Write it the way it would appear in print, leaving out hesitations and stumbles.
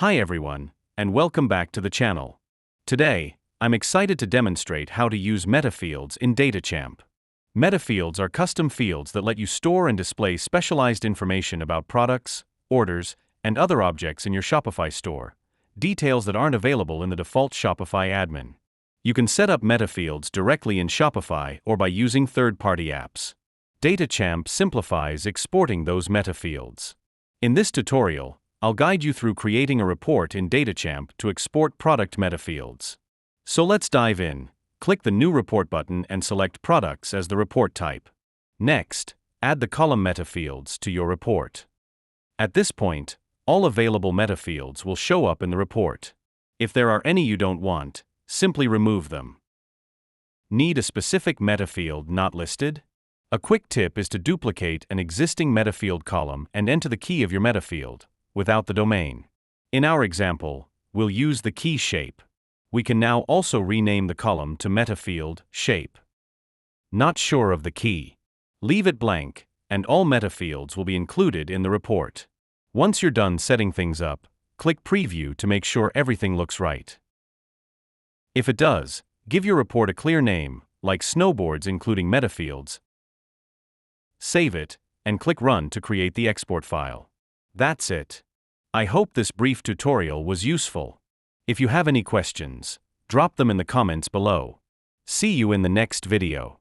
Hi everyone, and welcome back to the channel. Today, I'm excited to demonstrate how to use Metafields in DataChamp. Metafields are custom fields that let you store and display specialized information about products, orders, and other objects in your Shopify store, details that aren't available in the default Shopify admin. You can set up Metafields directly in Shopify or by using third-party apps. DataChamp simplifies exporting those Metafields. In this tutorial, I'll guide you through creating a report in DataChamp to export product Metafields. So let's dive in. Click the New Report button and select Products as the report type. Next, add the column Metafields to your report. At this point, all available Metafields will show up in the report. If there are any you don't want, simply remove them. Need a specific Metafield not listed? A quick tip is to duplicate an existing Metafield column and enter the key of your Metafield, without the domain. In our example, we'll use the key shape. We can now also rename the column to Metafield shape. Not sure of the key? Leave it blank, and all Metafields will be included in the report. Once you're done setting things up, click Preview to make sure everything looks right. If it does, give your report a clear name, like Snowboards including Metafields. Save it, and click Run to create the export file. That's it. I hope this brief tutorial was useful. If you have any questions, drop them in the comments below. See you in the next video.